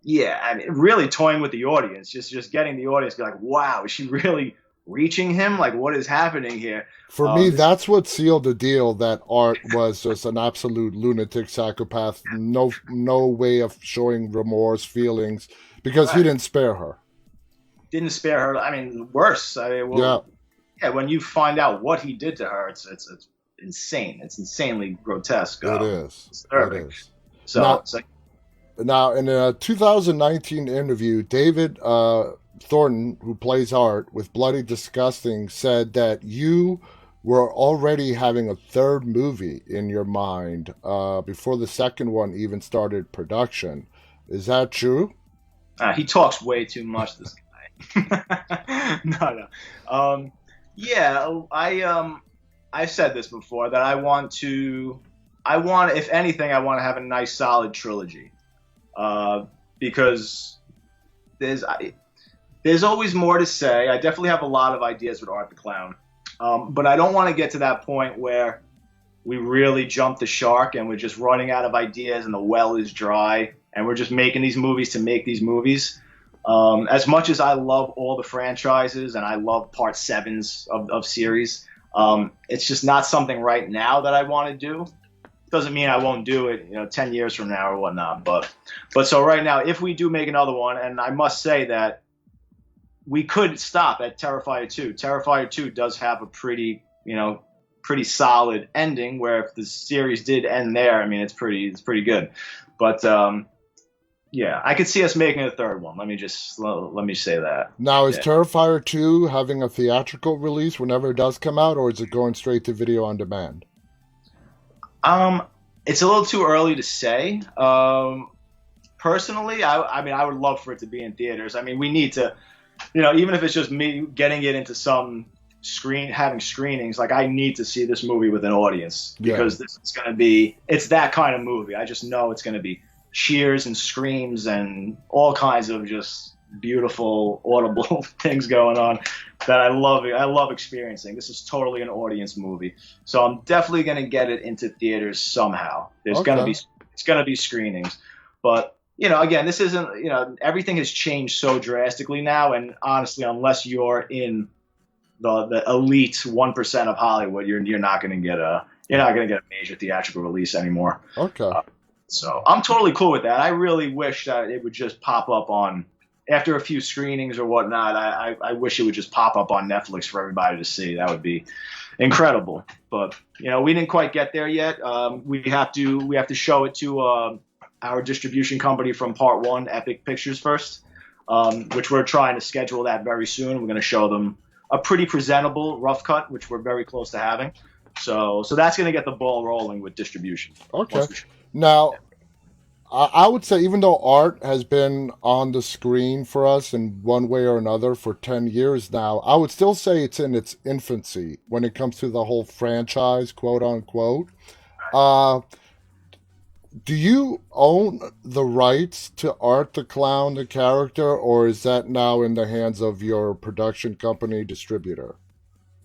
Really toying with the audience, just getting the audience to be like, wow, is she really reaching him? Like, what is happening here? For me, that's what sealed the deal, that Art was just an absolute lunatic psychopath. No way of showing remorse, feelings, because he didn't spare her. Didn't spare her. I mean, worse. Yeah, when you find out what he did to her, it's insane. It's insanely grotesque. It is. Disturbing. It is. So now, in a 2019 interview, David Thornton, who plays Art with Bloody Disgusting, said that you were already having a third movie in your mind before the second one even started production. Is that true? He talks way too much, this guy. No, no. Yeah, I've said this before that if anything, I want to have a nice solid trilogy. Because there's there's always more to say. I definitely have a lot of ideas with Art the Clown, but I don't want to get to that point where we really jump the shark and we're just running out of ideas and the well is dry and we're just making these movies to make these movies. As much as I love all the franchises and I love part sevens of series, it's just not something right now that I want to do. Doesn't mean I won't do it, 10 years from now or whatnot. But so right now, if we do make another one, and I must say that we could stop at Terrifier 2. Terrifier 2 does have a pretty solid ending where if the series did end there, I mean, it's pretty good. But, yeah, I could see us making a third one. Let me say that. Now, is Yeah. Terrifier 2 having a theatrical release whenever it does come out, or is it going straight to video on demand? Um, it's a little too early to say. Personally, I mean, I would love for it to be in theaters. I mean, we need to, even if it's just me getting it into some having screenings, like I need to see this movie with an audience Yeah. because it's that kind of movie. I just know it's going to be cheers and screams and all kinds of just beautiful audible things going on that I love. I love experiencing. This is totally an audience movie, so I'm definitely going to get it into theaters somehow. Okay. It's going to be screenings, but again, this isn't. Everything has changed so drastically now, and honestly, unless you're in the elite 1% of Hollywood, you're not going to get a major theatrical release anymore. Okay. So I'm totally cool with that. I really wish that it would just pop up on after a few screenings or whatnot. I wish it would just pop up on Netflix for everybody to see. That would be incredible. But we didn't quite get there yet. We have to show it to our distribution company from Part One, Epic Pictures first, which we're trying to schedule that very soon. We're going to show them a pretty presentable rough cut, which we're very close to having. So that's going to get the ball rolling with distribution. Okay. Now, I would say even though art has been on the screen for us in one way or another for 10 years now, I would still say it's in its infancy when it comes to the whole franchise, quote unquote. Uh, do you own the rights to Art the Clown, the character, or is that now in the hands of your production company distributor?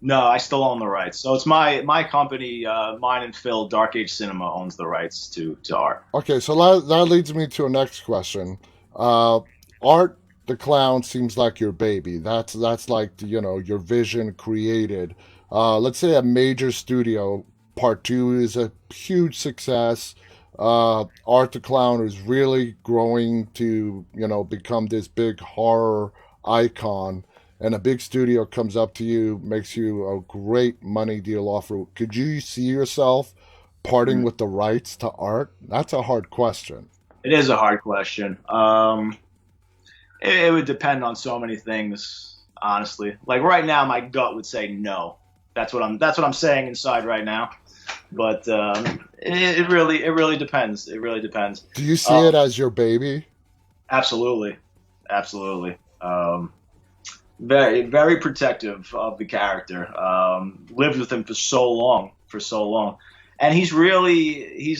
No, I still own the rights. So it's my company, mine and Phil, Dark Age Cinema owns the rights to art. Okay, so that leads me to a next question. Uh, Art the Clown seems like your baby. That's like your vision created. Let's say a major studio part two is a huge success. Art the Clown is really growing to become this big horror icon, and a big studio comes up to you, makes you a great money deal offer. Could you see yourself parting Mm. with the rights to art? That's a hard question. It is a hard question. It would depend on so many things, honestly. Like right now, my gut would say no. That's what I'm saying inside right now. But it really depends. It really depends. Do you see it Um, as your baby? Absolutely, absolutely. Very very protective of the character. Lived with him for so long, and he's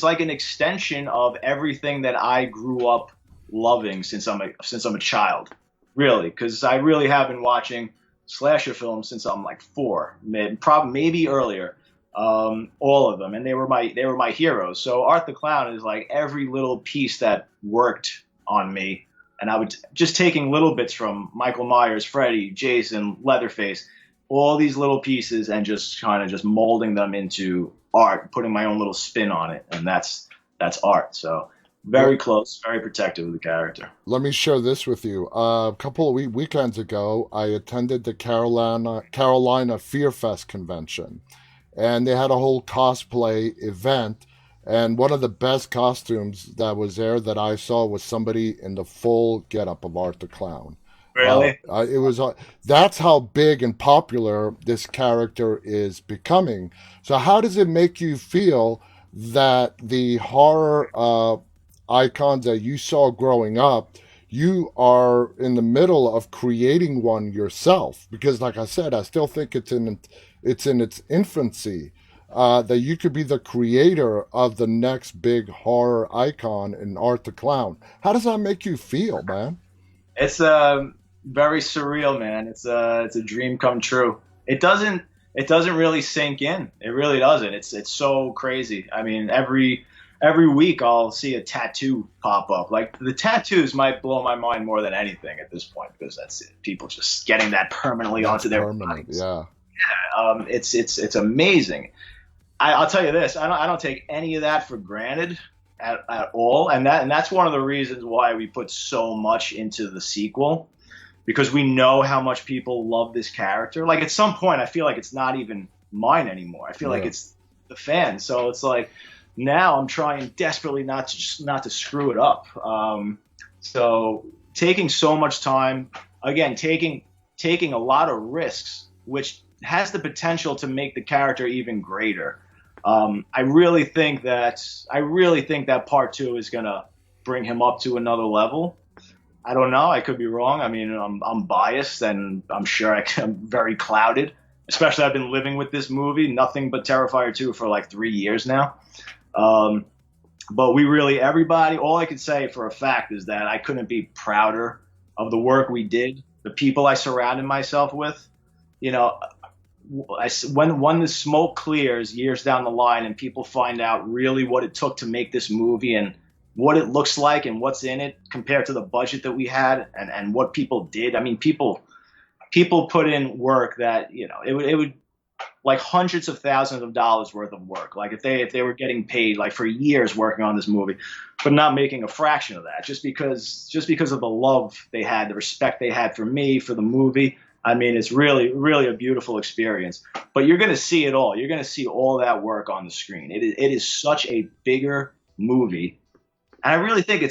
like an extension of everything that I grew up loving since I'm a child. Really, because I really have been watching slasher films since I'm like four, maybe earlier. All of them, and they were my heroes. So Art the Clown is like every little piece that worked on me, and I would just taking little bits from Michael Myers, Freddy, Jason, Leatherface, all these little pieces, and just kind of just molding them into art, putting my own little spin on it, and that's art. So Well, very close, very protective of the character. let me share this with you. A couple of weekends ago, I attended the Carolina Fear Fest convention, and they had a whole cosplay event. And one of the best costumes that was there that I saw was somebody in the full getup of Art the Clown. Really? It was that's how big and popular this character is becoming. So, how does it make you feel that the horror icons that you saw growing up, you are in the middle of creating one yourself? Because, like I said, I still think it's in its infancy. That you could be the creator of the next big horror icon in Art the Clown. How does that make you feel, man? It's very surreal, man. It's a dream come true. It doesn't really sink in. It really doesn't. It's so crazy. I mean, every week I'll see a tattoo pop up. Like the tattoos might blow my mind more than anything at this point because that's it. People just getting that permanently That's onto their permanent, bodies. yeah. It's amazing. I'll tell you this: I don't take any of that for granted at all, and that's one of the reasons why we put so much into the sequel because we know how much people love this character. Like at some point, I feel like it's not even mine anymore. I feel like Yeah. it's the fans. So it's like now I'm trying desperately not to screw it up. So taking so much time, again, taking a lot of risks, which has the potential to make the character even greater. I really think that part two is gonna bring him up to another level. I don't know. I could be wrong. I mean, I'm biased, and I'm sure I'm very clouded. Especially, I've been living with this movie, nothing but Terrifier 2 for like 3 years now. Um, but everybody, all I can say for a fact is that I couldn't be prouder of the work we did, the people I surrounded myself with. You know, when the smoke clears years down the line and people find out really what it took to make this movie and what it looks like and what's in it compared to the budget that we had and what people did. I mean, people put in work that, it would like hundreds of thousands of dollars worth of work. Like if they were getting paid like for years working on this movie, but not making a fraction of that just because of the love they had, the respect they had for me, for the movie. I mean, it's really, really a beautiful experience. But you're going to see it all. You're going to see all that work on the screen. It is such a bigger movie. And I really think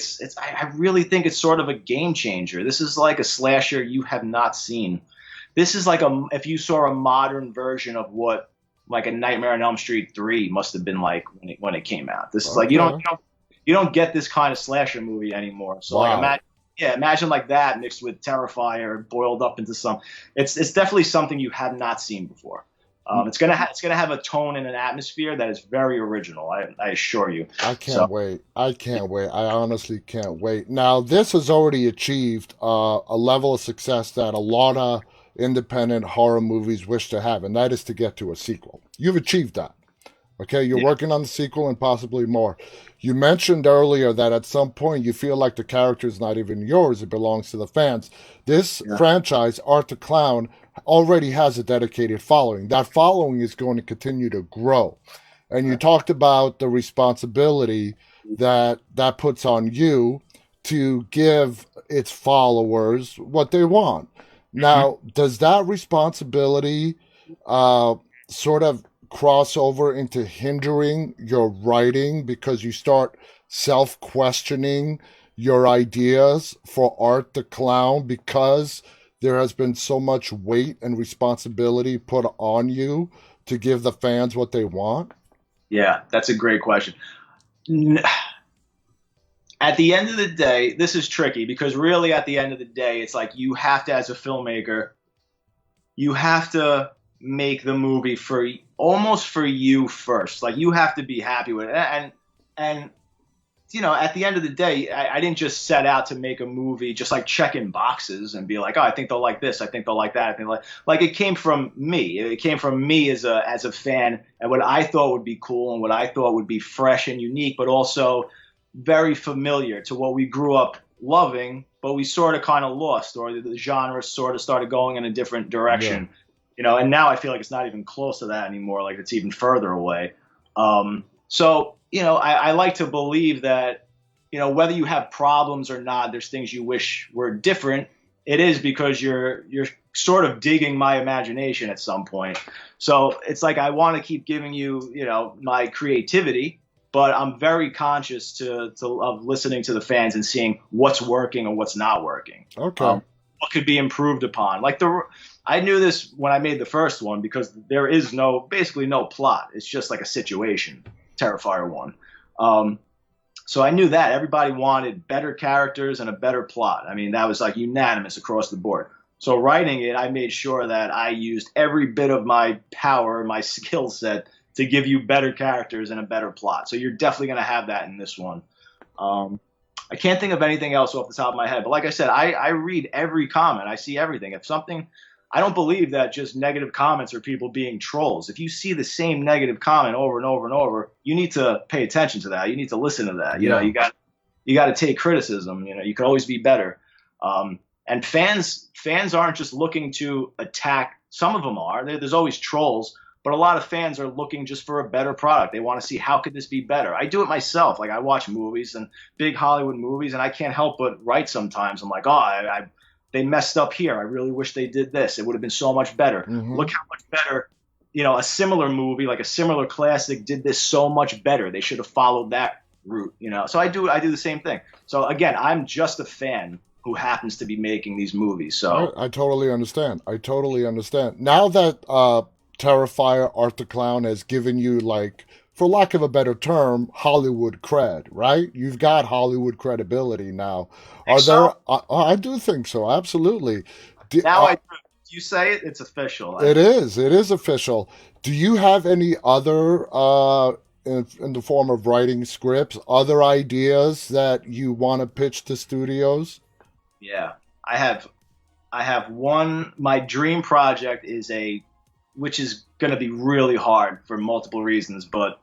it's sort of a game changer. This is like a slasher you have not seen. This is like if you saw a modern version of what like a Nightmare on Elm Street 3 must have been like when it came out. This is like Okay. you don't get this kind of slasher movie anymore. So like Wow. imagine like that mixed with Terrifier boiled up into some. It's definitely something you have not seen before. It's gonna have a tone and an atmosphere that is very original. I assure you. I can't So wait. I can't wait. I honestly can't wait. Now, this has already achieved a level of success that a lot of independent horror movies wish to have, and that is to get to a sequel. You've achieved that. Okay, you're yeah, working on the sequel and possibly more. You mentioned earlier that at some point you feel like the character is not even yours, it belongs to the fans. This yeah, franchise, Art the Clown, already has a dedicated following. That following is going to continue to grow. And you talked about the responsibility that puts on you to give its followers what they want. hmm Now, does that responsibility sort of cross over into hindering your writing because you start self questioning your ideas for Art the Clown because there has been so much weight and responsibility put on you to give the fans what they want? yeah. That's a great question. N- At the end of the day, this is tricky because really, at the end of the day, it's like you have to, as a filmmaker, you have to make the movie for almost for you first. Like you have to be happy with it, and at the end of the day, I didn't just set out to make a movie just like checking boxes and be like, oh, I think they'll like this, I think they'll like that, I think like it came from me. It came from me as a fan and what I thought would be cool and what I thought would be fresh and unique, but also very familiar to what we grew up loving, but we sort of kind of lost, or the genre sort of started going in a different Yeah. direction. And now I feel like it's not even close to that anymore. Like it's even further away. So I like to believe that whether you have problems or not, there's things you wish were different. It is because you're sort of digging my imagination at some point. So it's like I want to keep giving you my creativity, but I'm very conscious of listening to the fans and seeing what's working and what's not working. Okay. what could be improved upon. I knew this when I made the first one because there is basically no plot. It's just like a situation. Terrifier 1. So I knew that everybody wanted better characters and a better plot. I mean, that was like unanimous across the board. So writing it, I made sure that I used every bit of my power, my skill set to give you better characters and a better plot. So you're definitely going to have that in this one. I can't think of anything else off the top of my head. But like I said, I read every comment. I see everything. I don't believe that just negative comments are people being trolls. If you see the same negative comment over and over and over, you need to pay attention to that. You need to listen to that. You know, you got to take criticism. You know, you can always be better. And fans aren't just looking to attack. Some of them are. There's always trolls, but a lot of fans are looking just for a better product. They want to see, how could this be better? I do it myself. Like, I watch movies and big Hollywood movies, and I can't help but write sometimes. I'm like, they messed up here. I really wish they did this. It would have been so much better. Mm-hmm. Look how much better, a similar movie, like a similar classic, did this so much better. They should have followed that route, So I do the same thing. So again, I'm just a fan who happens to be making these movies. So I totally understand. Now that Terrifier, Art the Clown has given you, like, for lack of a better term, Hollywood cred, right? You've got Hollywood credibility now. I do think so, absolutely. You say it, it's official. It is official. Do you have any other, in the form of writing scripts, other ideas that you want to pitch to studios? Yeah, I have one. My dream project which is going to be really hard for multiple reasons, but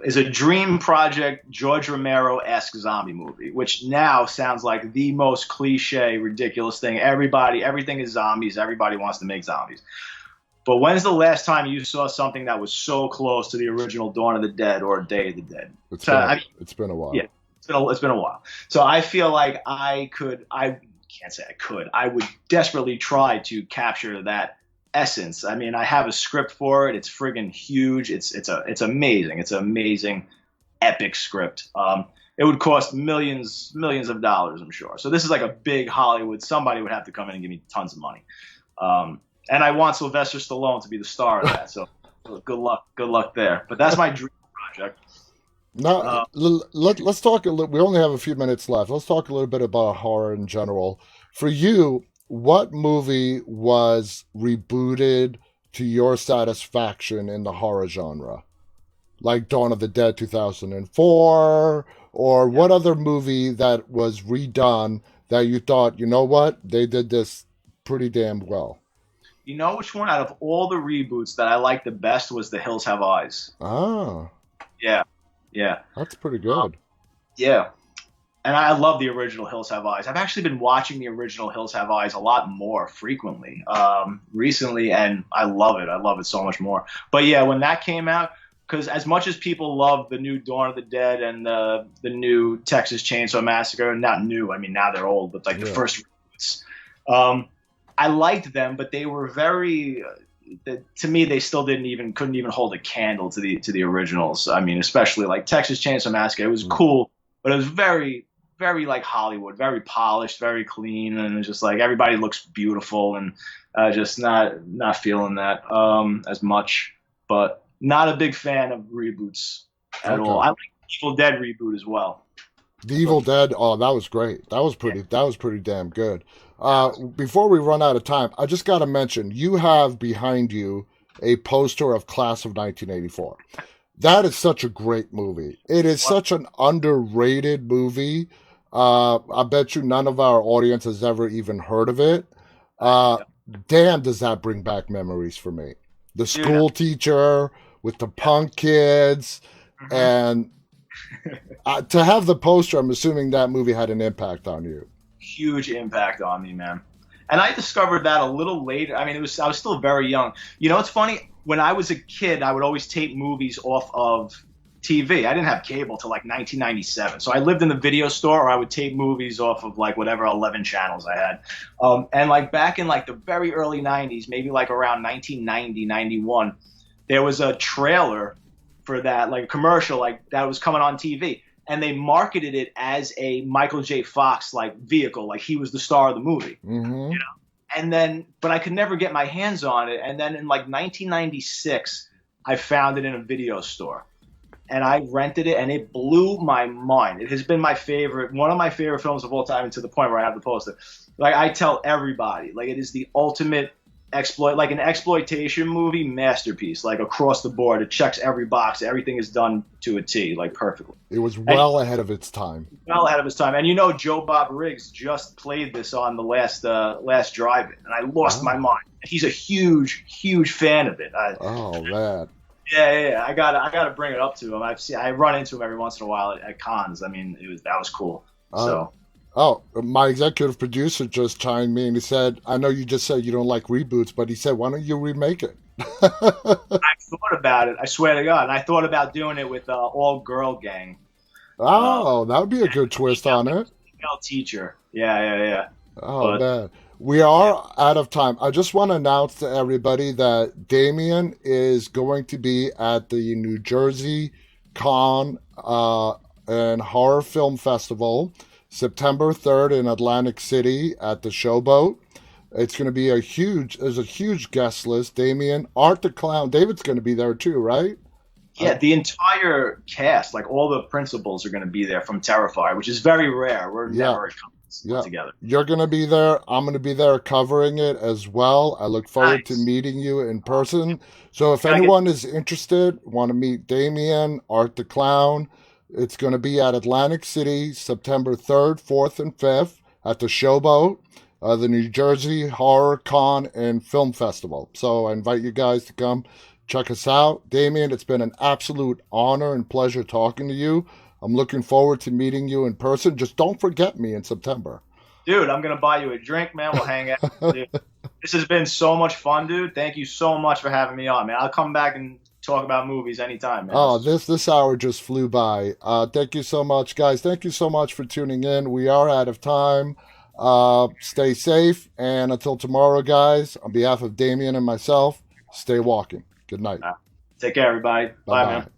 is a dream project George Romero-esque zombie movie, which now sounds like the most cliche, ridiculous thing. Everything is zombies. Everybody wants to make zombies. But when's the last time you saw something that was so close to the original Dawn of the Dead or Day of the Dead? It's been a while. Yeah, it's been a while. So I feel like I can't say I could. I would desperately try to capture that essence. I mean, I have a script for it. It's friggin' huge. It's amazing. It's an amazing, epic script. It would cost millions of dollars, I'm sure. So this is like a big Hollywood. Somebody would have to come in and give me tons of money. And I want Sylvester Stallone to be the star of that. So good luck there. But that's my dream project. Now, let's talk a little. We only have a few minutes left. Let's talk a little bit about horror in general. For you, what movie was rebooted to your satisfaction in the horror genre? Like Dawn of the Dead 2004, or what other movie that was redone that you thought, you know what, they did this pretty damn well? You know which one out of all the reboots that I liked the best was The Hills Have Eyes. Ah. Yeah. That's pretty good. Yeah. And I love the original Hills Have Eyes. I've actually been watching the original Hills Have Eyes a lot more frequently recently, and I love it. I love it so much more. But yeah, when that came out, because as much as people love the new Dawn of the Dead and the new Texas Chainsaw Massacre, not new, I mean, now they're old, but like the first reboots, I liked them, but they were very... to me, they still couldn't even hold a candle to the originals. I mean, especially like Texas Chainsaw Massacre. It was cool, but it was very, very like Hollywood, very polished, very clean, and just like everybody looks beautiful, and just not feeling that as much. But not a big fan of reboots at all. I like the Evil Dead reboot as well. The Evil Dead, that was great. That was pretty damn good. Before we run out of time, I just got to mention, you have behind you a poster of Class of 1984. That is such a great movie. It is such an underrated movie. I bet you none of our audience has ever even heard of it. Damn, does that bring back memories for me. The school teacher with the punk kids, and to have the poster, I'm assuming that movie had an impact on you. Huge impact on me, man. And I discovered that a little later. I mean, I was still very young. You know, it's funny. When I was a kid, I would always tape movies off of TV. I didn't have cable till like 1997. So I lived in the video store, or I would tape movies off of like whatever 11 channels I had. And like back in like the very early 90s, maybe like around 1990, 91, there was a trailer for that, like a commercial like that was coming on TV. and they marketed it as a Michael J. Fox like vehicle, like he was the star of the movie. Mm-hmm. You know? And then, but I could never get my hands on it. And then in like 1996, I found it in a video store, and I rented it, and it blew my mind. It has been my favorite, one of my favorite films of all time, and to the point where I have the poster. Like I tell everybody, like it is the ultimate like an exploitation movie masterpiece, like across the board. It checks every box. Everything is done to a T, like perfectly. It was well ahead of its time. Well ahead of its time. And you know, Joe Bob Riggs just played this on the last drive-in, and I lost my mind. He's a huge fan of it. Oh man. Yeah. I gotta bring it up to him. I run into him every once in a while at cons. I mean, that was cool. So. Oh, my executive producer just chimed in. He said, I know you just said you don't like reboots, but he said, why don't you remake it? I thought about it. I swear to God. And I thought about doing it with All Girl Gang. Oh, that would be a good twist on it. Female teacher. Yeah. Oh, man. We are out of time. I just want to announce to everybody that Damien is going to be at the New Jersey Con and Horror Film Festival, September 3rd in Atlantic City at the Showboat. It's going to be there's a huge guest list. Damien, Art the Clown, David's going to be there too, right? Yeah, the entire cast, like all the principals are going to be there from Terrifier, which is very rare. We're never a company together. You're going to be there. I'm going to be there covering it as well. I look forward to meeting you in person. So if anyone is interested, want to meet Damien, Art the Clown, it's going to be at Atlantic City, September 3rd, 4th, and 5th at the Showboat, the New Jersey Horror Con and Film Festival. So I invite you guys to come check us out. Damien, it's been an absolute honor and pleasure talking to you. I'm looking forward to meeting you in person. Just don't forget me in September. Dude, I'm going to buy you a drink, man. We'll hang out. Dude. This has been so much fun, dude. Thank you so much for having me on, man. I'll come back and talk about movies anytime, man. Oh, this hour just flew by. Thank you so much, guys. Thank you so much for tuning in. We are out of time. Stay safe, and until tomorrow, guys, on behalf of Damien and myself, stay walking. Good night. Take care, everybody. Bye, man.